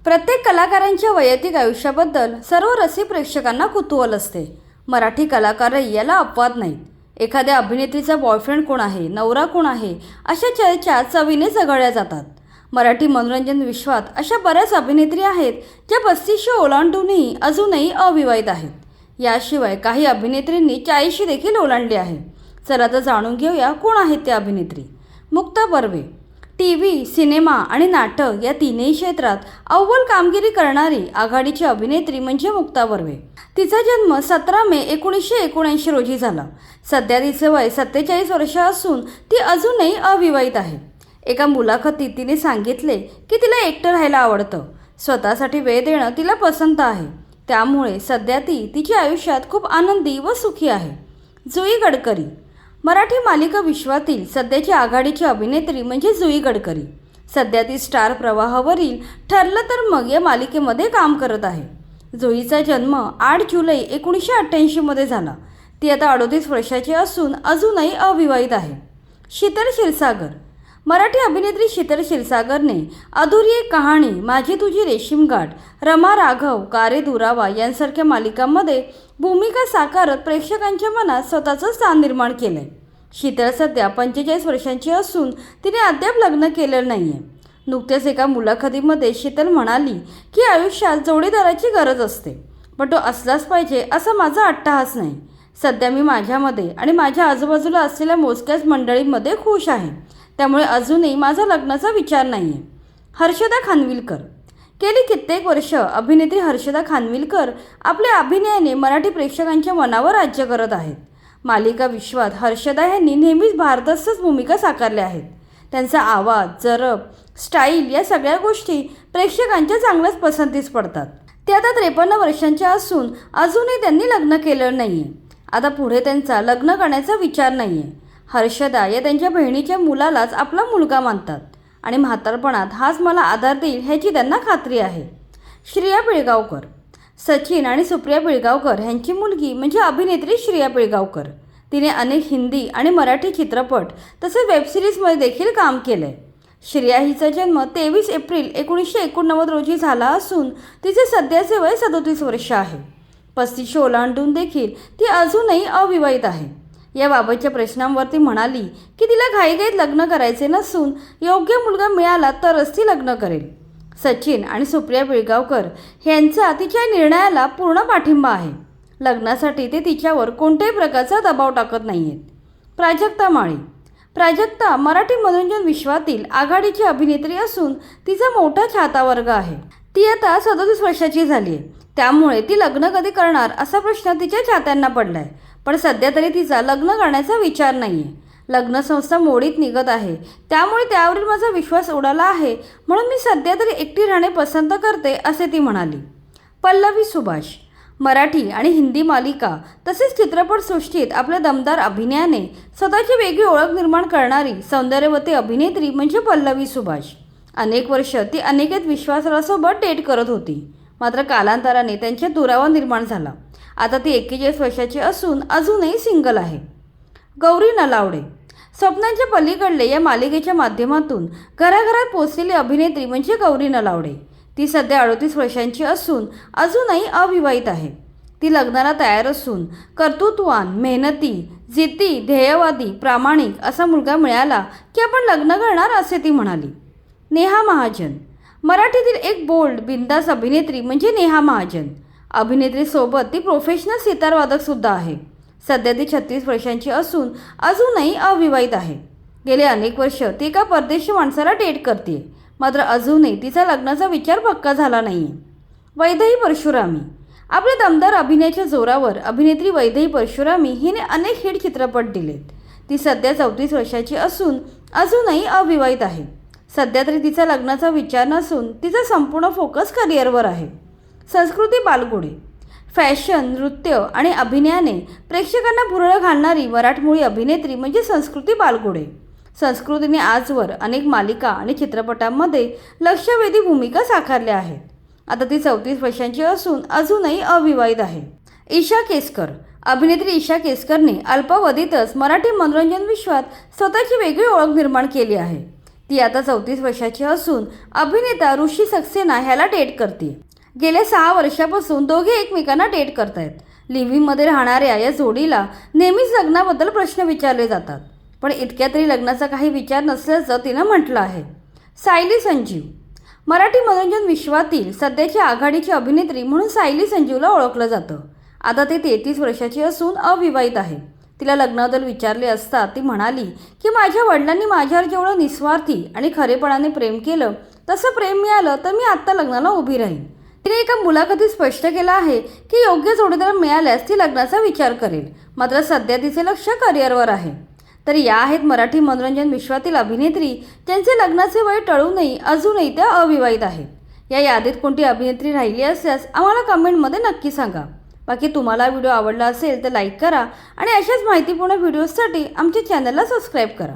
प्रत्येक कलाकारांच्या वैयक्तिक आयुष्याबद्दल सर्व रसिक प्रेक्षकांना कुतूहल असते. मराठी कलाकारही याला अपवाद नाहीत. एखाद्या अभिनेत्रीचा बॉयफ्रेंड कोण आहे, नवरा कोण आहे, अशा चर्चा चवीने चघळल्या जातात. मराठी मनोरंजन विश्वात अशा बऱ्याच अभिनेत्री आहेत ज्या 35 ओलांडूनही अजूनही अविवाहित आहेत. याशिवाय काही अभिनेत्रींनी 40 देखील ओलांडली आहे. चला तर जाणून घेऊया कोण आहेत त्या अभिनेत्री. मुक्ता बर्वे टीव्ही, सिनेमा आणि नाटक या तीनही क्षेत्रात अव्वल कामगिरी करणारी आघाडीची अभिनेत्री म्हणजे मुक्ता बर्वे. तिचा जन्म 17 मे 1979 रोजी झाला. सध्या तिचे वय 47 वर्ष असून ती अजूनही अविवाहित आहे. एका मुलाखतीत तिने सांगितले की तिला एकटं राहायला आवडतं. स्वतःसाठी वेळ देणं तिला पसंत आहे. त्यामुळे सध्या ती तिच्या आयुष्यात खूप आनंदी व सुखी आहे. जुई गडकरी मराठी मालिका विश्वातील सध्याची आघाडीची अभिनेत्री म्हणजे जुई गडकरी. सध्या ती स्टार प्रवाहावरील ठरलं तर मग या मालिकेमध्ये काम करत आहे. जुईचा जन्म 8 जुलै 1988 मध्ये झाला. ती आता 38 वर्षाची असून अजूनही अविवाहित आहे. शीतल क्षीरसागर मराठी अभिनेत्री शीतल क्षीरसागरने अधुरी एक कहाणी, माझी तुझी रेशीमगाठ, रमा राघव, कारे दुरावा यांसारख्या मालिकांमध्ये भूमिका साकारत प्रेक्षकांच्या मनात स्वतःचं स्थान निर्माण केलं आहे. शीतल सध्या 45 वर्षांची असून तिने अद्याप लग्न केलेलं नाही आहे. नुकत्याच एका मुलाखतीमध्ये शीतल म्हणाली की आयुष्यात जोडीदाराची गरज असते, पण तो असलाच पाहिजे असा माझा अट्टाहास नाही. सध्या मी माझ्यामध्ये आणि माझ्या आजूबाजूला असलेल्या मोजक्याच मंडळींमध्ये खुश आहे. त्यामुळे अजूनही माझा लग्नाचा विचार नाही आहे. हर्षदा खानविलकर गेली कित्येक वर्ष अभिनेत्री हर्षदा खानविलकर आपल्या अभिनयाने मराठी प्रेक्षकांच्या मनावर राज्य करत आहेत. मालिका विश्वात हर्षदा यांनी नेहमीच भारदस्तच भूमिका साकारल्या आहेत. त्यांचा आवाज, जरब, स्टाईल या सगळ्या गोष्टी प्रेक्षकांच्या चांगल्याच पसंतीस पडतात. ते आता 53 वर्षांच्या असून अजूनही त्यांनी लग्न केलं नाही आहे. आता पुढे त्यांचा लग्न करण्याचा विचार नाही आहे. हर्षदा या त्यांच्या बहिणीच्या मुलालाच आपला मुलगा मानतात आणि म्हातारपणात हाच मला आधार देईल ह्याची त्यांना खात्री आहे. श्रिया पिळगावकर सचिन आणि सुप्रिया पिळगावकर यांची मुलगी म्हणजे अभिनेत्री श्रिया पिळगावकर. तिने अनेक हिंदी आणि मराठी चित्रपट तसेच वेबसिरीजमध्ये देखील काम केलं आहे. श्रिया हिचा जन्म 23 एप्रिल 1989 रोजी झाला असून तिचे सध्याचे वय 37 वर्ष आहे. 35 ओलांडून देखील ती अजूनही अविवाहित आहे. याबाबतच्या प्रश्नांवरती म्हणाली की तिला घाईघाईत लग्न करायचे नसून योग्य मुलगा मिळाला तरच ती लग्न करेल. सचिन आणि सुप्रिया पिळगावकर यांचा तिच्या निर्णयाला पूर्ण पाठिंबा आहे. लग्नासाठी ते तिच्यावर कोणत्याही प्रकारचा दबाव टाकत नाही आहेत. प्राजक्ता माळी प्राजक्ता मराठी मनोरंजन विश्वातील आघाडीची अभिनेत्री असून तिचा मोठा चाहता वर्ग आहे. ती आता 37 वर्षाची झाली आहे. त्यामुळे ती लग्न कधी करणार असा प्रश्न तिच्या चाहत्यांना पडला आहे. पण सध्या तरी तिचा लग्न करण्याचा विचार नाही आहे. लग्न संस्था मोडीत निघत आहे, त्यामुळे त्यावरील माझा विश्वास उडाला आहे, म्हणून मी सध्या तरी एकटी राहणे पसंत करते असे ती म्हणाली. पल्लवी सुभाष मराठी आणि हिंदी मालिका तसेच चित्रपटसृष्टीत आपल्या दमदार अभिनयाने स्वतःची वेगळी ओळख निर्माण करणारी सौंदर्यवती अभिनेत्री म्हणजे पल्लवी सुभाष. अनेक वर्ष ती अनिकेत विश्वासरावसोबत डेट करत होती, मात्र कालांतराने त्यांच्यात दुरावा निर्माण झाला. आता ती 41 वर्षाची असून अजूनही सिंगल आहे. गौरी नलावडे स्वप्नांच्या पलीकडले या मालिकेच्या माध्यमातून घराघरात पोचलेली अभिनेत्री म्हणजे गौरी नलावडे. ती सध्या 38 वर्षांची असून अजूनही अविवाहित आहे. ती लग्नाला तयार असून कर्तृत्ववान, मेहनती, जिद्दी, ध्येयवादी, प्रामाणिक असा मुलगा मिळाला की आपण लग्न करणार असे ती म्हणाली. नेहा महाजन मराठीतील एक बोल्ड, बिंदास अभिनेत्री म्हणजे नेहा महाजन. अभिनेत्रीसोबत ती प्रोफेशनल सितारवादकसुद्धा आहे. सध्या ती 36 वर्षांची असून अजूनही अविवाहित आहे. गेले अनेक वर्ष ती एका परदेशी माणसाला डेट करते, मात्र अजूनही तिचा लग्नाचा विचार पक्का झाला नाही आहे. वैदेही परशुरामी आपल्या दमदार अभिनयाच्या जोरावर अभिनेत्री वैदेही परशुरामी हिने अनेक हिट चित्रपट दिलेत. ती सध्या 34 वर्षाची असून अजूनही अविवाहित आहे. सध्या तरी तिचा लग्नाचा विचार नसून तिचा संपूर्ण फोकस करिअरवर आहे. संस्कृती बालगुडे फॅशन, नृत्य आणि अभिनयाने प्रेक्षकांना भुरळ घालणारी मराठमोळी अभिनेत्री म्हणजे संस्कृती बालगुडे. संस्कृतीने आजवर अनेक मालिका आणि चित्रपटांमध्ये लक्षवेधी भूमिका साकारल्या आहेत. आता ती 34 वर्षांची असून अजूनही अविवाहित आहे. ईशा केसकर अभिनेत्री ईशा केसकरने अल्पावधीतच मराठी मनोरंजन विश्वात स्वतःची वेगळी ओळख निर्माण केली आहे. ती आता 34 वर्षाची असून अभिनेता ऋषी सक्सेना ह्याला डेट करते. गेल्या 6 वर्षापासून दोघे एकमेकांना डेट करतायत. लिव्हिंगमध्ये राहणाऱ्या या जोडीला नेहमीच लग्नाबद्दल प्रश्न विचारले जातात, पण इतक्या तरी लग्नाचा काही विचार नसल्याचं तिनं म्हटलं आहे. सायली संजीव मराठी मनोरंजन विश्वातील सध्याची आघाडीची अभिनेत्री म्हणून सायली संजीवला ओळखलं जातं. आता ती 33 वर्षाची असून अविवाहित आहे. तिला लग्नाबद्दल विचारले असता ती म्हणाली की माझ्या वडिलांनी माझ्यावर जेवढं निस्वार्थी आणि खरेपणाने प्रेम केलं तसं प्रेम मिळालं तर मी आत्ता लग्नाला उभी राहीन. तिने एका मुलाखतीत स्पष्ट केलं आहे की योग्य जोडीदार मिळाल्यास ती लग्नाचा विचार करेल, मात्र सध्या तिचे लक्ष करिअरवर आहे. तर या आहेत मराठी मनोरंजन विश्वातील अभिनेत्री ज्यांचे लग्नाचे वय टळूनही अजूनही त्या अविवाहित आहेत. या यादीत कोणती अभिनेत्री राहिली असल्यास आम्हाला कमेंटमध्ये नक्की सांगा. बाकी तुम्हाला व्हिडिओ आवडला असेल तर लाईक करा आणि अशाच माहितीपूर्ण व्हिडिओजसाठी आमच्या चॅनलला सबस्क्राईब करा.